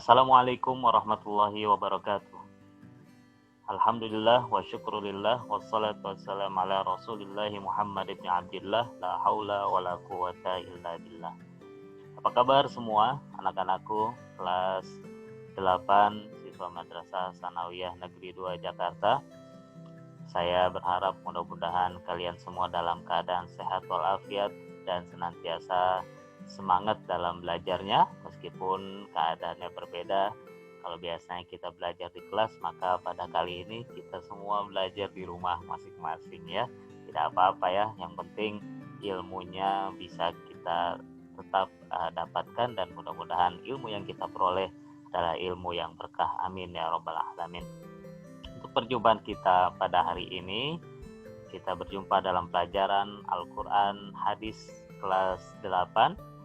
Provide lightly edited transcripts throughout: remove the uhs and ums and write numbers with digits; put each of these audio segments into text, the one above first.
Assalamualaikum warahmatullahi wabarakatuh. Alhamdulillah wa syukurillah wassalatu wassalamu ala rasulillahi Muhammad ibn Abdillah la haula wa la quwata illa billah. Apa kabar semua anak-anakku kelas 8 siswa Madrasah Sanawiyah Negeri 2 Jakarta. Saya berharap mudah-mudahan kalian semua dalam keadaan sehat walafiat dan senantiasa semangat dalam belajarnya meskipun keadaannya berbeda. Kalau biasanya kita belajar di kelas, maka pada kali ini kita semua belajar di rumah masing-masing ya. Tidak apa-apa ya, yang penting ilmunya bisa kita tetap dapatkan dan mudah-mudahan ilmu yang kita peroleh adalah ilmu yang berkah. Amin ya rabbal alamin. Untuk perjumpaan kita pada hari ini, kita berjumpa dalam pelajaran Al-Quran Hadis kelas 8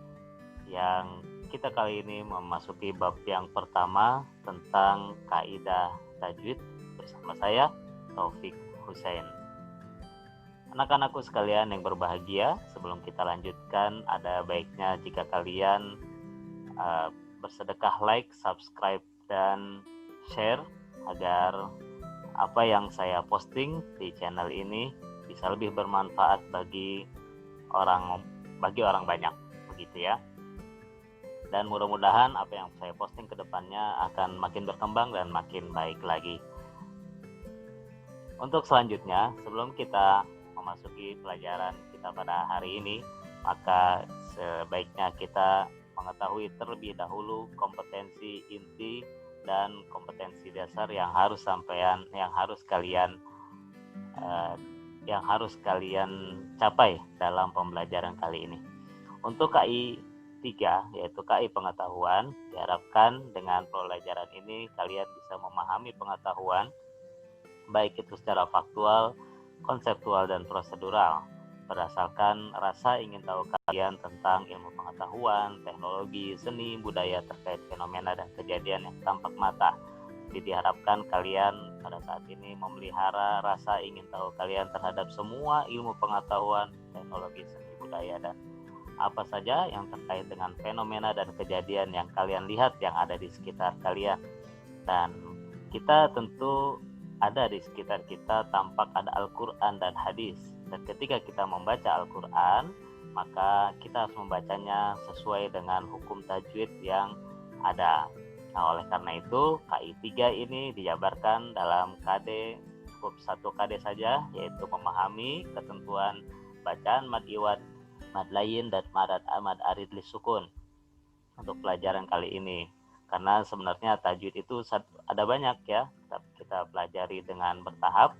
yang kita kali ini memasuki bab yang pertama tentang kaidah tajwid bersama saya Taufik Husain. Anak-anakku sekalian yang berbahagia, sebelum kita lanjutkan ada baiknya jika kalian bersedekah like, subscribe dan share agar apa yang saya posting di channel ini bisa lebih bermanfaat bagi orang banyak, begitu ya. Dan mudah-mudahan apa yang saya posting ke depannya akan makin berkembang dan makin baik lagi. Untuk selanjutnya, sebelum kita memasuki pelajaran kita pada hari ini, maka sebaiknya kita mengetahui terlebih dahulu kompetensi inti dan kompetensi dasar yang harus kalian capai dalam pembelajaran kali ini. Untuk KI 3, yaitu KI pengetahuan, diharapkan dengan pembelajaran ini kalian bisa memahami pengetahuan baik itu secara faktual, konseptual, dan prosedural berdasarkan rasa ingin tahu kalian tentang ilmu pengetahuan, teknologi, seni, budaya terkait fenomena dan kejadian yang tampak mata. Jadi diharapkan kalian pada saat ini memelihara rasa ingin tahu kalian terhadap semua ilmu pengetahuan, teknologi, seni, budaya, dan apa saja yang terkait dengan fenomena dan kejadian yang kalian lihat yang ada di sekitar kalian. Dan kita tentu ada di sekitar kita tampak ada Al-Quran dan hadis. Dan ketika kita membaca Al-Quran, maka kita harus membacanya sesuai dengan hukum tajwid yang ada. Nah, oleh karena itu KI 3 ini dijabarkan dalam KD, cukup 1 KD saja, yaitu memahami ketentuan bacaan mad iwad, mad lain, dan mad arid lisukun untuk pelajaran kali ini. Karena sebenarnya tajwid itu ada banyak ya, kita pelajari dengan bertahap.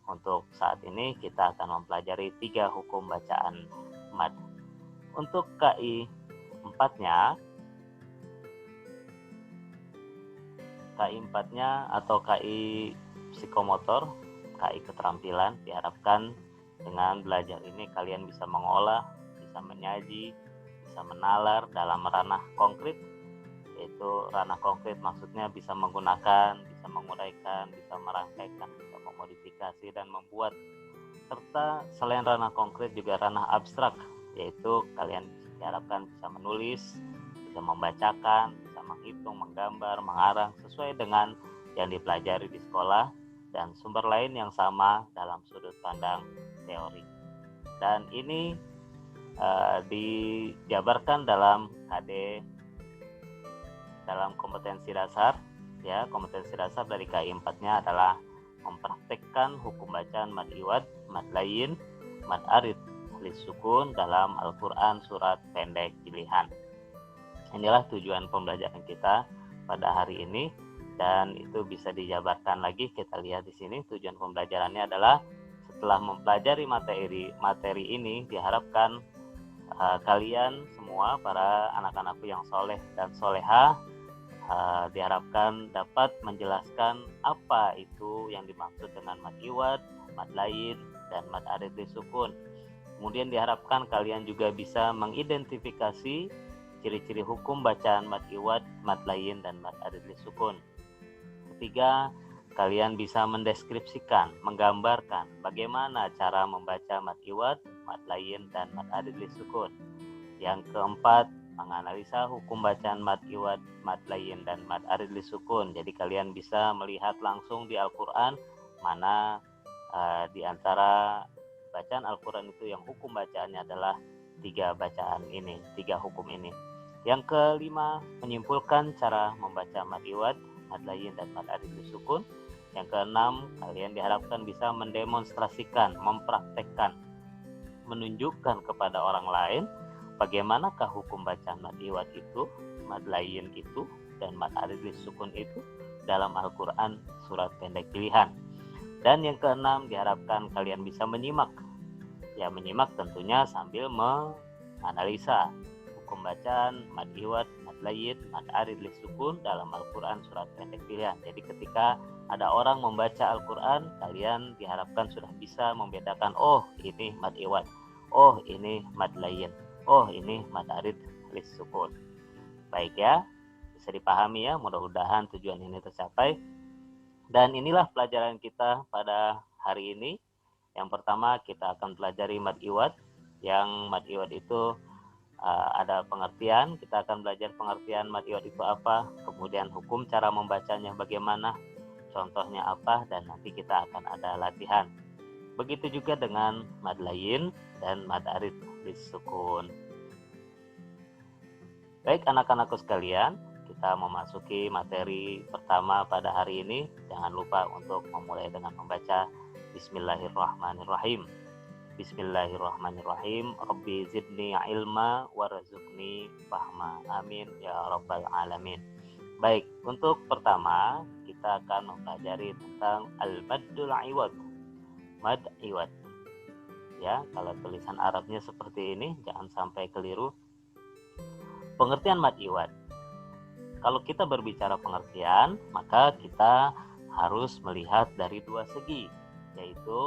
Untuk saat ini kita akan mempelajari 3 hukum bacaan mad. Untuk KI 4-nya atau KI psikomotor, KI keterampilan, diharapkan dengan belajar ini kalian bisa mengolah, bisa menyaji, bisa menalar dalam ranah konkret. Yaitu ranah konkret maksudnya bisa menggunakan, bisa menguraikan, bisa merangkaikan, bisa memodifikasi dan membuat. Serta selain ranah konkret juga ranah abstrak, yaitu kalian diharapkan bisa menulis, bisa membacakan, bisa menghitung, menggambar, mengarang sesuai dengan yang dipelajari di sekolah dan sumber lain yang sama dalam sudut pandang teori. Dan ini dijabarkan dalam KD, dalam kompetensi dasar ya. Kompetensi dasar dari KI 4-nya adalah mempraktekkan hukum bacaan mad iwad, mad lain, mad arid lisukun dalam Al-Quran surat pendek pilihan. Inilah tujuan pembelajaran kita pada hari ini, dan itu bisa dijabarkan lagi. Kita lihat di sini tujuan pembelajarannya adalah setelah mempelajari materi ini diharapkan kalian semua para anak-anakku yang soleh dan solehah diharapkan dapat menjelaskan apa itu yang dimaksud dengan mad iwad, mad lain, dan mad arid lisukun. Kemudian diharapkan kalian juga bisa mengidentifikasi ciri-ciri hukum bacaan mad iwad, mad lain, dan mad arid lisukun. Ketiga, kalian bisa mendeskripsikan, menggambarkan bagaimana cara membaca mad iwad, mad lain, dan mad arid lisukun. Yang keempat, menganalisa hukum bacaan mad iwad, mad layin, dan mad arid lisukun. Jadi kalian bisa melihat langsung di Al-Quran mana di antara bacaan Al-Quran itu yang hukum bacaannya adalah 3 bacaan ini, 3 hukum ini. Yang kelima, menyimpulkan cara membaca mad iwad, mad layin, dan mad arid lisukun. Yang keenam, kalian diharapkan bisa mendemonstrasikan, mempraktekkan, menunjukkan kepada orang lain bagaimanakah hukum bacaan mad iwad itu, mad layin itu, dan mad arid lisukun itu dalam Al-Quran surat pendek pilihan. Dan yang keenam, diharapkan kalian bisa menyimak. Ya, menyimak tentunya sambil menganalisa hukum bacaan mad iwad, mad layin, mad arid lisukun dalam Al-Quran surat pendek pilihan. Jadi ketika ada orang membaca Al-Quran, kalian diharapkan sudah bisa membedakan, oh ini mad iwad, oh ini mad layin, oh ini mad arid lisukun. Baik ya, bisa dipahami ya, mudah-mudahan tujuan ini tercapai. Dan inilah pelajaran kita pada hari ini. Yang pertama kita akan pelajari mad iwad. Yang mad iwad itu ada pengertian, kita akan belajar pengertian mad iwad itu apa, kemudian hukum cara membacanya bagaimana, contohnya apa, dan nanti kita akan ada latihan. Begitu juga dengan mad layin dan mad arid lisukun. Baik anak-anakku sekalian, kita memasuki materi pertama pada hari ini. Jangan lupa untuk memulai dengan membaca Bismillahirrahmanirrahim. Bismillahirrahmanirrahim. Rabbi zidni ilma warzuqni fahma. Amin ya rabbal alamin. Baik, untuk pertama kita akan mempelajari tentang al-maddul iwad. Mad iwad. Ya, kalau tulisan Arabnya seperti ini, jangan sampai keliru. Pengertian mad iwad. Kalau kita berbicara pengertian, maka kita harus melihat dari 2 segi, yaitu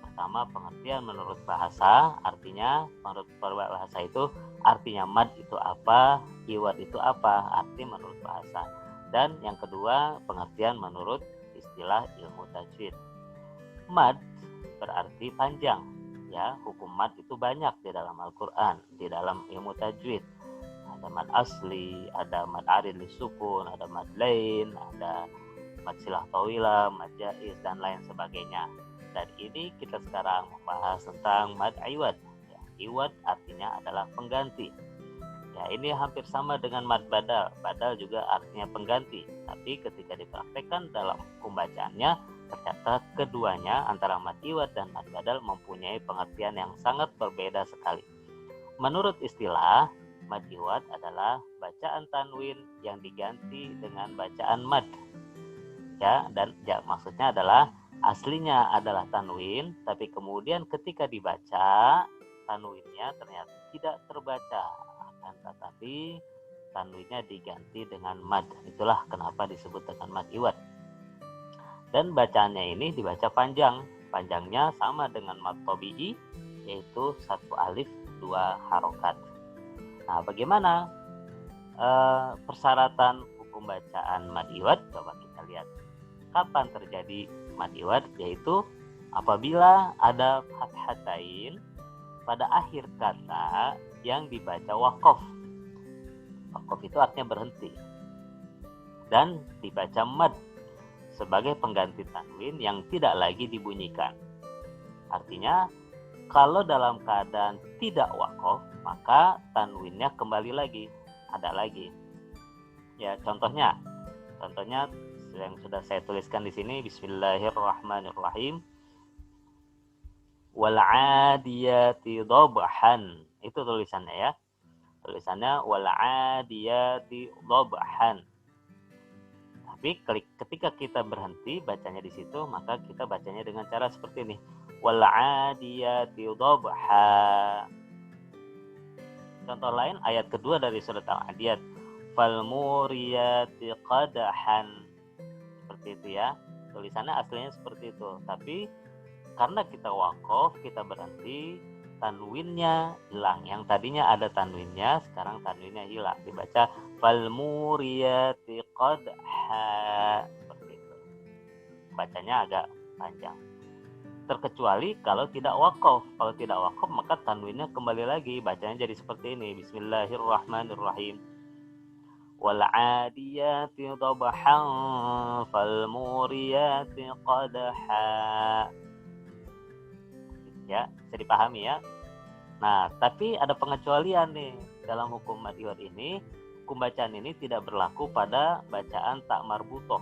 pertama pengertian menurut bahasa, artinya menurut bahasa itu artinya mad itu apa, iwad itu apa, arti menurut bahasa. Dan yang kedua pengertian menurut istilah ilmu tajwid. Mad berarti panjang, ya, hukum mad itu banyak di dalam Al-Quran, di dalam ilmu tajwid. Ada mad asli, ada mad arid lisukun, ada mad lain, ada mad silah tawilah, mad jaiz, dan lain sebagainya. Dan ini kita sekarang membahas tentang mad iwad. Ya, iwad artinya adalah pengganti. Ya, ini hampir sama dengan mad badal. Badal juga artinya pengganti. Tapi ketika dipraktekkan dalam hukum bacaannya, ternyata keduanya antara mad iwad dan mad badal mempunyai pengertian yang sangat berbeda sekali. Menurut istilah, mad iwad adalah bacaan tanwin yang diganti dengan bacaan mad. Ya, dan ya, maksudnya adalah aslinya adalah tanwin, tapi kemudian ketika dibaca tanwinnya ternyata tidak terbaca, akan tetapi tanwinnya diganti dengan mad. Itulah kenapa disebut dengan mad iwad. Dan bacaannya ini dibaca panjang. Panjangnya sama dengan mad tabi'i, yaitu 1 alif 2 harokat. Nah, bagaimana persyaratan hukum bacaan mad iwad? Coba kita lihat. Kapan terjadi mad iwad? Yaitu apabila ada fathatain pada akhir kata yang dibaca waqaf. Waqaf itu artinya berhenti. Dan dibaca mad sebagai pengganti tanwin yang tidak lagi dibunyikan. Artinya kalau dalam keadaan tidak waqaf, maka tanwinnya kembali lagi, ada lagi. Ya, contohnya yang sudah saya tuliskan di sini, Bismillahirrahmanirrahim. Wal 'adiyati dhabhan. Itu tulisannya ya. Tulisannya wal 'adiyati dhabhan. Tapi ketika kita berhenti bacanya di situ, maka kita bacanya dengan cara seperti ini. Wal 'adiyati dhabha. Contoh lain ayat kedua dari surat Al-Adiyat. Fal muriyati qadahan. Seperti itu ya. Tulisannya aslinya seperti itu. Tapi karena kita waqaf, kita berhenti, tanwinnya hilang. Yang tadinya ada tanwinnya, sekarang tanwinnya hilang. Dibaca fal muriyati qadha. Seperti itu. Bacanya agak panjang. terkecuali kalau tidak wakaf. Kalau tidak wakaf maka tanwinnya kembali lagi, bacanya jadi seperti ini. Bismillahirrahmanirrahim. Wal 'adiyati dhabhan fal muriyati qadha. Ya, bisa dipahami ya. Nah, tapi ada pengecualian nih dalam hukum mad iwad ini. Hukum bacaan ini tidak berlaku pada bacaan tak marbutoh,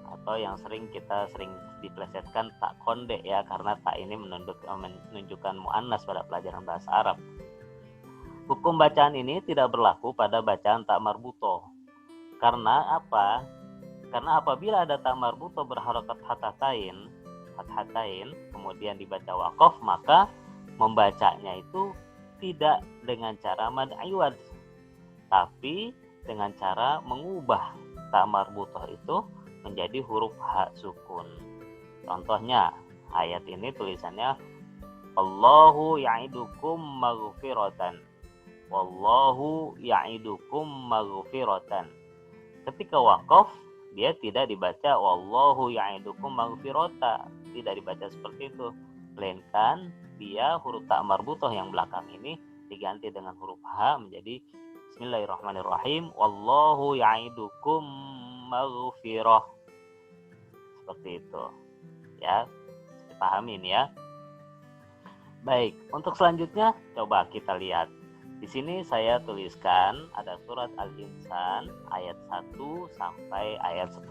atau yang kita sering diplesetkan tak konde ya, karena tak ini menunjukkan muannas pada pelajaran bahasa Arab. Hukum bacaan ini tidak berlaku pada bacaan tak marbutoh. Karena apa? Karena apabila ada tak marbutoh berharokat hathatain, kemudian dibaca waqaf, maka membacanya itu tidak dengan cara mad iwad, tapi dengan cara mengubah tak marbutoh itu menjadi huruf ha sukun. Contohnya, ayat ini tulisannya Allahu ya'idukum maghfiratan. Wallahu ya'idukum maghfiratan. Ketika waqaf, dia tidak dibaca wallahu ya'idukum maghfirata, tidak dibaca seperti itu, melainkan dia huruf ta marbutoh yang belakang ini diganti dengan huruf ha menjadi Bismillahirrahmanirrahim. Wallahu ya'idukum maghfirah. Seperti itu. Ya, dipahami ini ya. Baik, untuk selanjutnya coba kita lihat. Di sini saya tuliskan ada surat Al-Insan ayat 1 sampai ayat 10.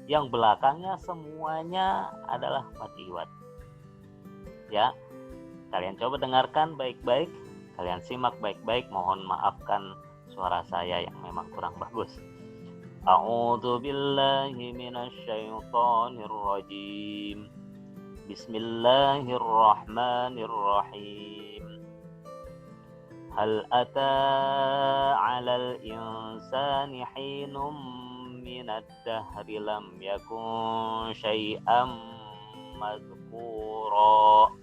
Yang belakangnya semuanya adalah mad iwad. Ya. Kalian coba dengarkan baik-baik, kalian simak baik-baik, mohon maafkan suara saya yang memang kurang bagus. A'udzu billahi minasy syaithanir rajim. Bismillahirrahmanirrahim. Hal ata 'alal insani hinum minad dahri lam yakun syai'an madhkura.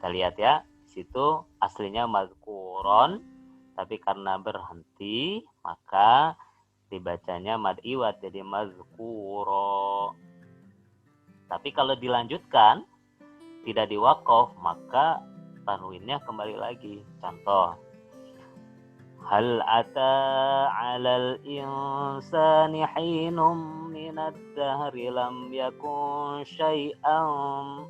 Kita lihat ya, situ aslinya madhkuron, tapi karena berhenti maka dibacanya mad iwad jadi mazkuro. Tapi kalau dilanjutkan tidak diwaqaf maka tanwinnya kembali lagi. Contoh, hal ata 'alal insani hinum minad dahri lam yakun syai'an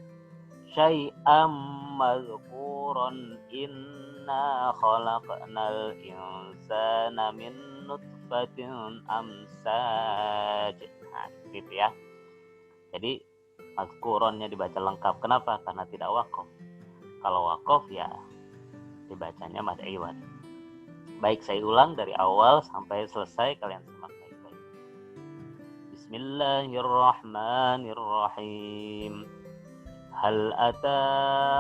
mazkuran inna khalaqnal insana min nutfatin amsaj. Nah, gitu ya. Jadi mazkuronnya dibaca lengkap. Kenapa? Karena tidak waqaf. Kalau waqaf ya dibacanya mad iwad. Baik, saya ulang dari awal sampai selesai, kalian simak baik-baik. Bismillahirrahmanirrahim. Hal ata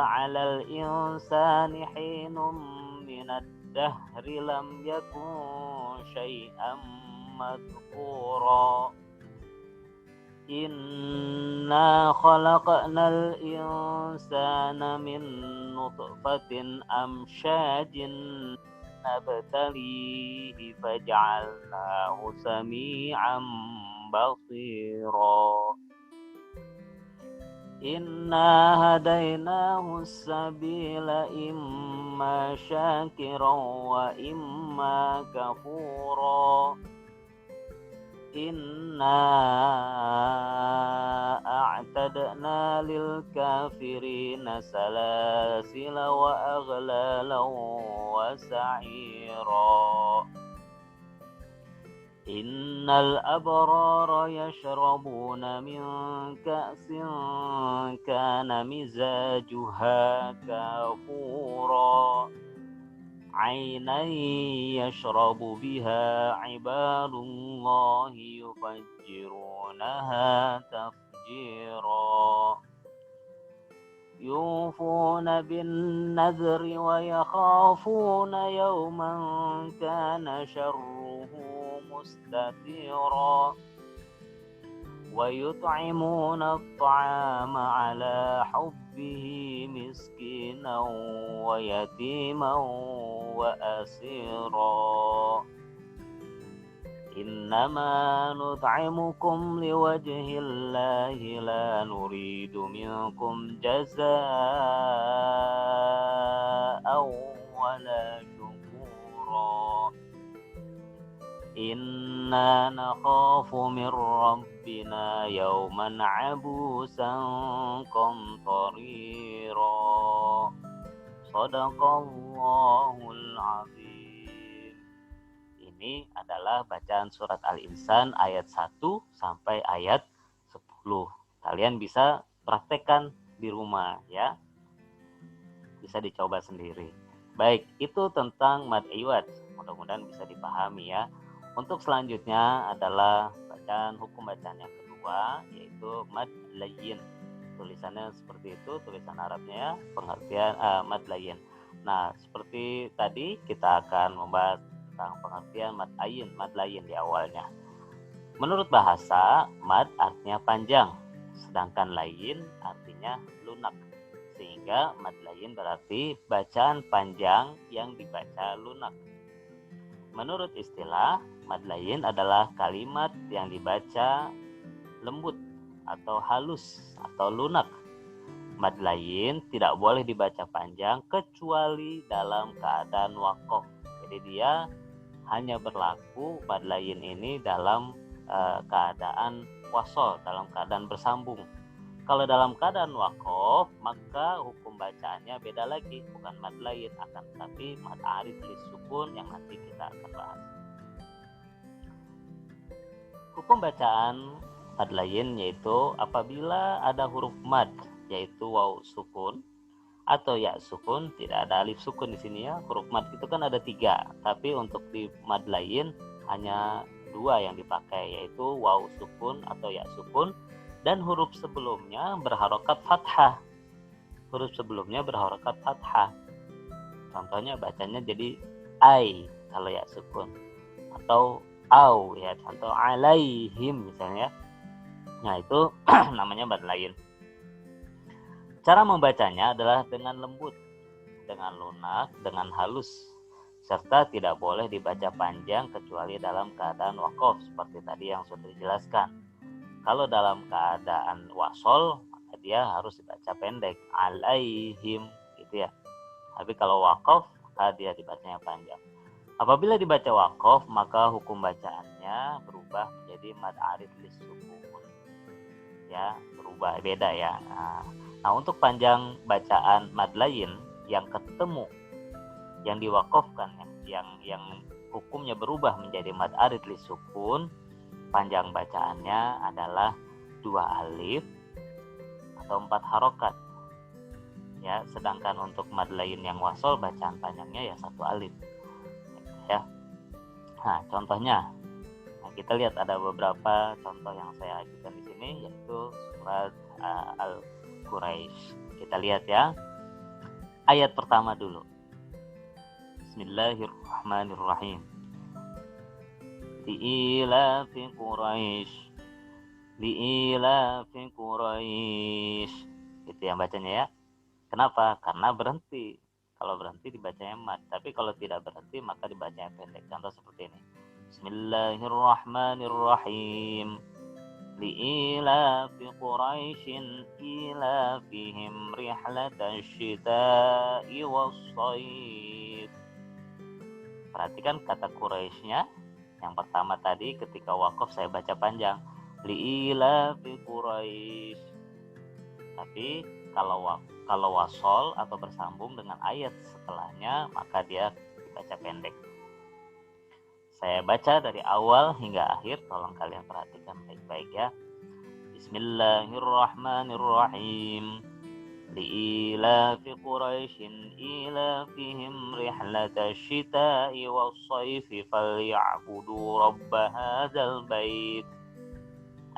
'alal insani hinum minad dahri lam yakun syai'an madhkura. Inna khalaqnal insana min nutfatin amsyajin nabtalihi faj'alnahu sami'an basira. Inna hadainahu sabila imma syakiran wa imma kafura. Inna a'tadna lil kafirina salasila wa aghlalan wa sa'ira. Innal abrara yashrabuna min ka'sin kana mizajuha kafura. Ainan yashrabu biha ibadullahi yufajjirunaha tafjira. Yufuna bin nadhri wa yakhafuna yawman kana sharruhu mustatira. Wa yut'imuna at-ta'ama ala hubbihi miskinan wa yatiman wa asira. Innama nut'imukum liwajhillahi la nuridu minkum jazaa'an wala syukura. Inna nakhafu min rabbina yawman 'abusan qamtarira. Shadaqallahul 'azim. Ini adalah bacaan surat Al-Insan ayat 1 sampai ayat 10. Kalian bisa praktekkan di rumah ya. Bisa dicoba sendiri. Baik, itu tentang mad iwad. Mudah-mudahan bisa dipahami ya. Untuk selanjutnya adalah hukum bacaan yang kedua, yaitu mad layyin. Tulisannya seperti itu, tulisan Arabnya ya, pengertian mad layyin. Nah, seperti tadi kita akan membahas tentang pengertian mad layyin di awalnya. Menurut bahasa, mad artinya panjang, sedangkan layyin artinya lunak. Sehingga mad layyin berarti bacaan panjang yang dibaca lunak. Menurut istilah, mad layyin adalah kalimat yang dibaca lembut atau halus atau lunak. Mad layyin tidak boleh dibaca panjang kecuali dalam keadaan waqaf. Jadi dia hanya berlaku mad layyin ini dalam keadaan wasol, dalam keadaan bersambung. Kalau dalam keadaan waqaf, maka hukum bacaannya beda lagi, bukan mad layyin, akan tetapi mad arid lisukun yang nanti kita akan bahas. Hukum bacaan mad layyin yaitu apabila ada huruf mad, yaitu waw sukun atau ya sukun, tidak ada alif sukun di sini ya. Huruf mad itu kan ada 3, tapi untuk di mad layyin hanya 2 yang dipakai, yaitu waw sukun atau ya sukun, dan huruf sebelumnya berharokat fathah. Huruf sebelumnya berharokat fathah. Contohnya bacanya jadi ai kalau ya sukun, atau au ya, contoh alaihim misalnya. Nah itu namanya mad layyin. Cara membacanya adalah dengan lembut, dengan lunak, dengan halus, serta tidak boleh dibaca panjang kecuali dalam keadaan waqaf seperti tadi yang sudah dijelaskan. Kalau dalam keadaan wasol, maka dia harus dibaca pendek, alaihim gitu ya. Tapi kalau waqaf, maka dia dibacanya panjang. Apabila dibaca waqaf, maka hukum bacaannya berubah menjadi mad arid lisukun. Ya, berubah, beda ya. Nah, untuk panjang bacaan mad layyin yang ketemu, yang diwaqafkan, yang hukumnya berubah menjadi mad arid lisukun, panjang bacaannya adalah 2 alif atau 4 harokat. Ya, sedangkan untuk mad layyin yang wasol bacaan panjangnya ya 1 alif. Ya. Nah, contohnya, kita lihat ada beberapa contoh yang saya ajukan di sini, yaitu surat Al-Quraisy. Kita lihat ya. Ayat pertama dulu. Bismillahirrahmanirrahim. Li'ilafi Quraisy. Li'ilafi Quraisy. Itu yang bacanya ya. Kenapa? Karena berhenti. Kalau berhenti dibacanya mad, tapi kalau tidak berhenti maka dibacanya pendek. Contoh seperti ini. Bismillahirrahmanirrahim. Li'ilafi Quraisyin ilafihim rihlatash shita'i was-shayf. Perhatikan kata Quraisynya. Yang pertama tadi ketika waqaf saya baca panjang, li'ilafi Quraisy. Tapi kalau wasol atau bersambung dengan ayat setelahnya, maka dia dibaca pendek. Saya baca dari awal hingga akhir, tolong kalian perhatikan baik-baik ya. Bismillahirrahmanirrahim. Li'ilafi Quraisyin ilafihim rihlatash shita'i was-shayfi falya'budu rabb hadzal bait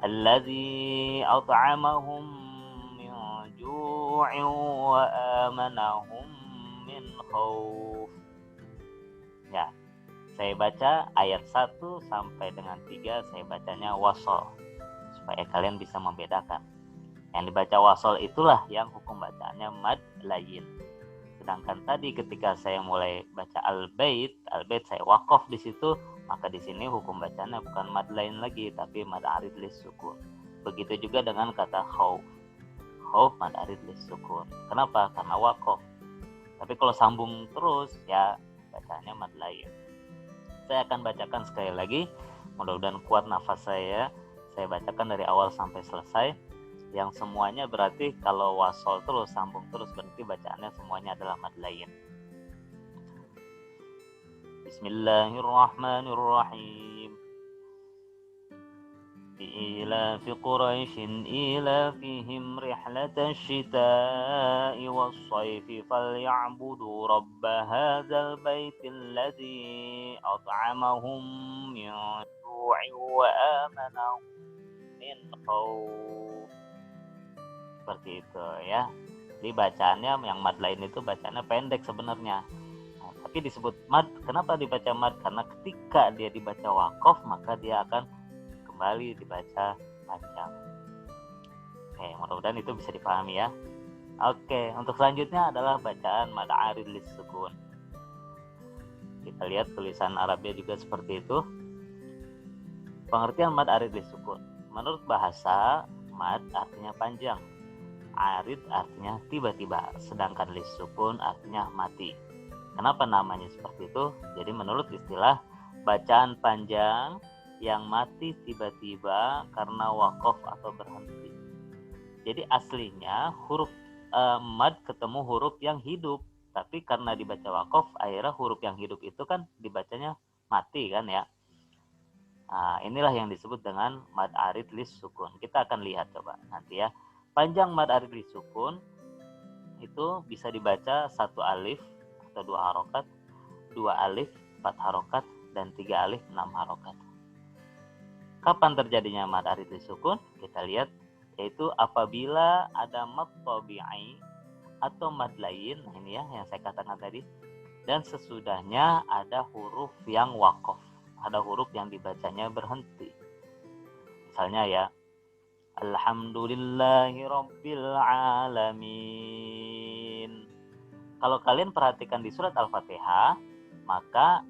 alladzi at'amahum min ju'in wa amanahum min khauf. Ya, saya baca ayat 1 sampai dengan 3, saya bacanya wasol supaya kalian bisa membedakan. Yang dibaca wasol itulah yang hukum bacaannya mad layyin. Sedangkan tadi ketika saya mulai baca al-bait saya waqaf di situ, maka di sini hukum bacanya bukan mad lain lagi tapi mad arid lis sukun. Begitu juga dengan kata khauf mad arid lis sukun. Kenapa? Karena waqaf. Tapi kalau sambung terus ya bacanya mad lain. Saya akan bacakan sekali lagi, mudah-mudahan kuat nafas saya bacakan dari awal sampai selesai. Yang semuanya berarti kalau wasol terus, sambung terus, berarti bacaannya semuanya adalah mad lain. Bismillahirrahmanirrahim. Ilafi Quraisyin ilafihim rihlatash shita'i was-sayfi falya'budu rabb hadzal baitil ladzi at'amahum min ju'in wa amanahum min khauf. Seperti itu ya. Jadi bacaannya yang mad lain itu bacaannya pendek sebenarnya. Nah, tapi disebut mad, kenapa dibaca mad? Karena ketika dia dibaca waqaf maka dia akan kembali dibaca panjang. Oke, mudah-mudahan itu bisa dipahami ya. Oke, untuk selanjutnya adalah bacaan mad arid lis sukun. Kita lihat tulisan Arabnya juga seperti itu. Pengertian mad arid lis sukun. Menurut bahasa, mad artinya panjang, arid artinya tiba-tiba, sedangkan lis sukun artinya mati. Kenapa namanya seperti itu? Jadi menurut istilah, bacaan panjang yang mati tiba-tiba karena waqaf atau berhenti. Jadi aslinya huruf mad ketemu huruf yang hidup, tapi karena dibaca waqaf akhirnya huruf yang hidup itu kan dibacanya mati kan ya. Nah, inilah yang disebut dengan mad arid lis sukun. Kita akan lihat coba nanti ya. Panjang mad arid lis sukun itu bisa dibaca 1 alif atau 2 harokat, 2 alif 4 harokat, dan 3 alif 6 harokat. Kapan terjadinya mad arid lis sukun? Kita lihat, yaitu apabila ada mad tabi'i atau mad lain, nah ini ya yang saya katakan tadi, dan sesudahnya ada huruf yang waqaf, ada huruf yang dibacanya berhenti. Misalnya ya, Alhamdulillahi Rabbil Alamin. Kalau kalian perhatikan di surat Al-Fatihah, maka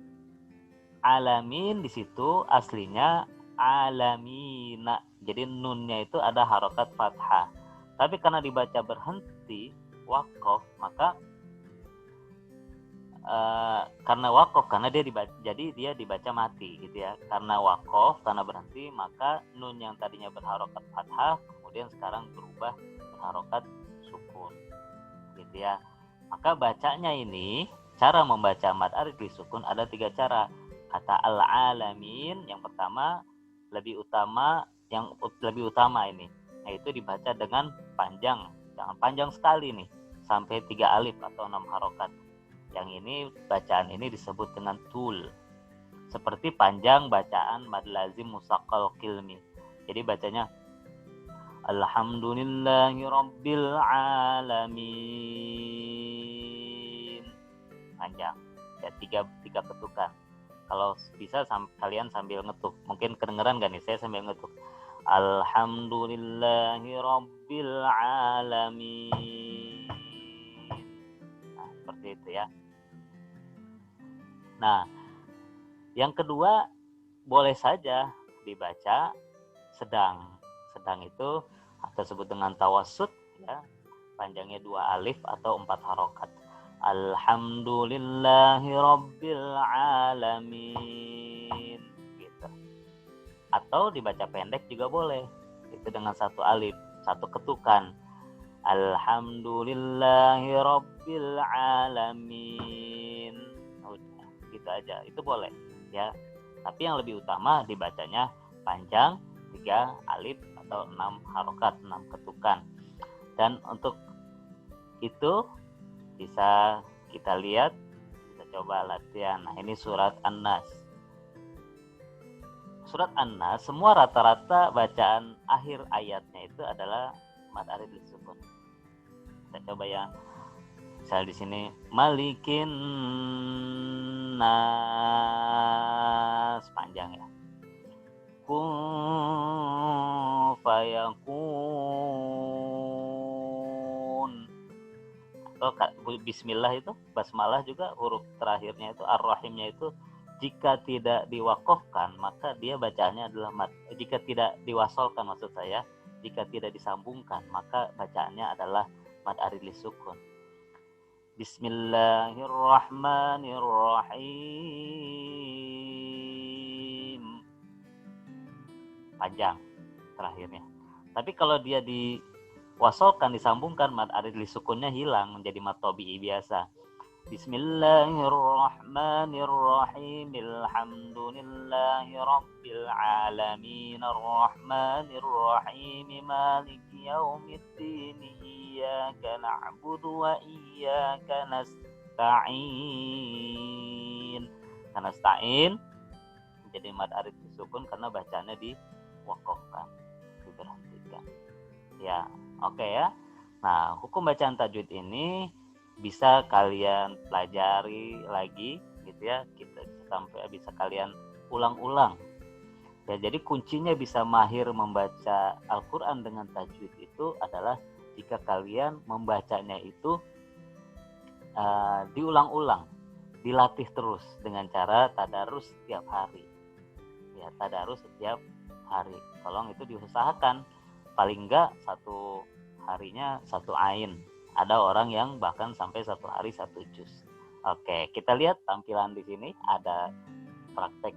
alamin di situ aslinya alamina. Jadi nunnya itu ada harokat fathah. Tapi karena dibaca berhenti, waqaf, maka karena waqaf, karena dia dibaca, jadi dia dibaca mati gitu ya. Karena waqaf, karena berhenti, maka nun yang tadinya berharokat fathah kemudian sekarang berubah berharokat sukun gitu ya. Maka bacanya ini, cara membaca mad arid lis sukun ada 3 cara. Kata al-alamin yang pertama lebih utama ini, yaitu dibaca dengan panjang, jangan panjang sekali nih, sampai 3 alif atau 6 harokat. Yang ini bacaan ini disebut dengan tul, seperti panjang bacaan mad lazim musaqqal qilmi. Jadi bacanya Alhamdulillahi Rabbil Alamin, panjang ya, 3 ketukan. Kalau bisa kalian sambil ngetuk, mungkin kedengeran gak nih saya sambil ngetuk Alhamdulillahi Rabbil Alamin. Nah seperti itu ya. Nah yang kedua, boleh saja dibaca sedang itu atau disebut dengan tawassut ya, panjangnya 2 alif atau 4 harokat. Alhamdulillahi Rabbil Alamin gitu. Atau dibaca pendek juga boleh, itu dengan 1 alif, 1 ketukan. Alhamdulillahi Rabbil Alamin. Udah, gitu aja, itu boleh ya. Tapi yang lebih utama dibacanya panjang, 3 alif atau 6 harokat, 6 ketukan. Dan untuk itu bisa kita lihat, kita coba latihan. Nah ini surat An-Nas. Surat An-Nas semua rata-rata bacaan akhir ayatnya itu adalah mad arid lis sukun. Kita coba ya. Misal di sini Malikin Nas, panjang ya. Kun fayakun. Bismillah itu, basmalah juga huruf terakhirnya itu ar-rahimnya itu jika tidak diwakafkan maka dia bacaannya adalah mad. Jika tidak diwasolkan maksud saya, jika tidak disambungkan maka bacaannya adalah mad arid lisukun. Bismillahirrahmanirrahim. Panjang terakhirnya. Tapi kalau dia diwasolkan, disambungkan, mad arid lisukunnya hilang menjadi mad tabi'i biasa. Bismillahirrahmanirrahim. Alhamdulillahi rabbil alamin. Arrahmanirrahim. Maliki yaumiddin. Iyyaka na'budu wa iyyaka nasta'in. Karena nasta'in menjadi mad arid lisukun karena bacanya diwakafkan, diberhentikan. Ya, oke ya. Nah, hukum bacaan tajwid ini bisa kalian pelajari lagi gitu ya, kita sampai bisa kalian ulang-ulang ya. Jadi kuncinya bisa mahir membaca Al-Quran dengan tajwid itu adalah jika kalian membacanya itu diulang-ulang, dilatih terus dengan cara tadarus setiap hari ya, tadarus setiap hari. Tolong itu diusahakan paling enggak satu harinya satu ain. Ada orang yang bahkan sampai satu hari satu juz. Oke, kita lihat tampilan di sini. Ada praktek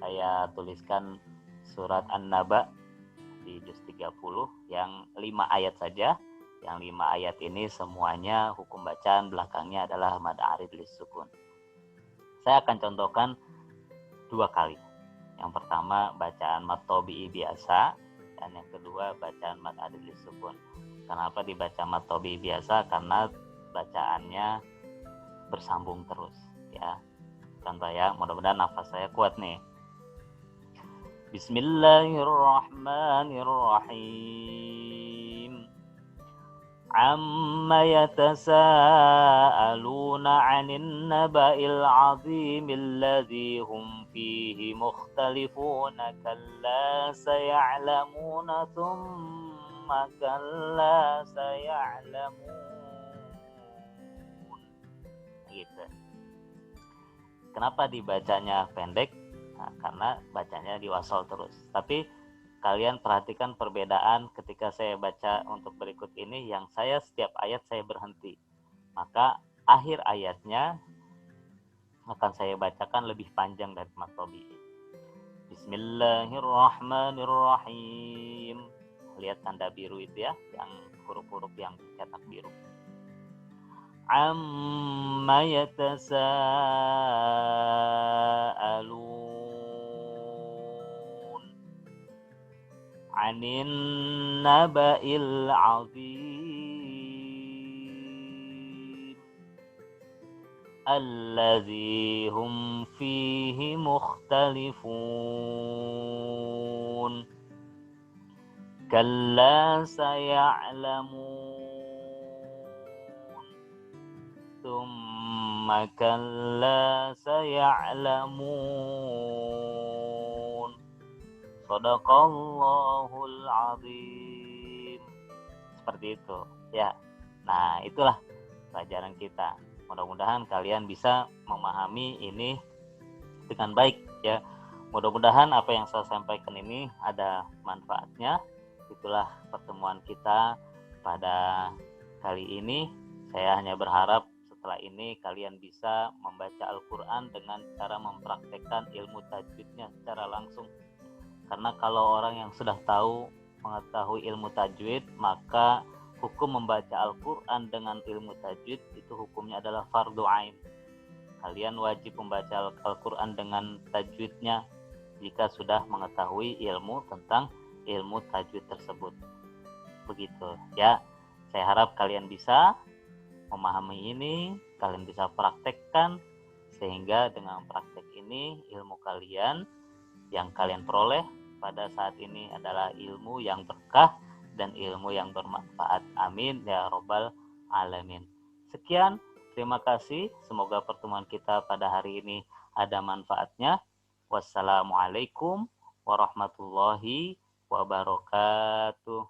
saya tuliskan surat An-Naba di juz 30 yang 5 ayat saja. Yang 5 ayat ini semuanya hukum bacaan belakangnya adalah mad arid lisukun. Saya akan contohkan 2 kali. Yang pertama bacaan mad tabi'i biasa, dan yang kedua bacaan mad arid lisukun. Kenapa dibaca mad tabi'i biasa? Karena bacaannya bersambung terus ya. Contoh ya, mudah-mudahan nafas saya kuat nih. Bismillahirrahmanirrahim. Amma yatasaaluna 'anil naba'il 'azimil ladzi hum fihi mukhtalifuna kalla saya'lamuna thumma kalla saya'lamun. Gitu. Kenapa dibacanya pendek? Nah, karena bacanya diwasol terus. Tapi kalian perhatikan perbedaan ketika saya baca untuk berikut ini, yang saya setiap ayat saya berhenti. Maka akhir ayatnya akan saya bacakan lebih panjang dari mad tabi'i. Bismillahirrahmanirrahim. Lihat tanda biru itu ya, yang huruf-huruf yang cetak biru. Amma yatasaalun 'anil naba'il 'azim alladzi hum fihi mukhtalifun kalla saya'lamun thumma kalla saya'lamun. Shadaqallahul azim. Seperti itu ya. Nah, itulah pelajaran kita. Mudah-mudahan kalian bisa memahami ini dengan baik ya. Mudah-mudahan apa yang saya sampaikan ini ada manfaatnya. Itulah pertemuan kita pada kali ini. Saya hanya berharap setelah ini kalian bisa membaca Al-Quran dengan cara mempraktekkan ilmu tajwidnya secara langsung. Karena kalau orang yang sudah mengetahui ilmu tajwid, maka hukum membaca Al-Quran dengan ilmu tajwid itu hukumnya adalah fardu ain. Kalian wajib membaca Al-Quran dengan tajwidnya jika sudah mengetahui ilmu tentang ilmu tajwid tersebut. Begitu ya. Saya harap kalian bisa memahami ini, kalian bisa praktekkan, sehingga dengan praktek ini ilmu kalian yang kalian peroleh pada saat ini adalah ilmu yang berkah dan ilmu yang bermanfaat. Amin ya robbal alamin. Sekian, terima kasih. Semoga pertemuan kita pada hari ini ada manfaatnya. Wassalamualaikum warahmatullahi wabarakatuh.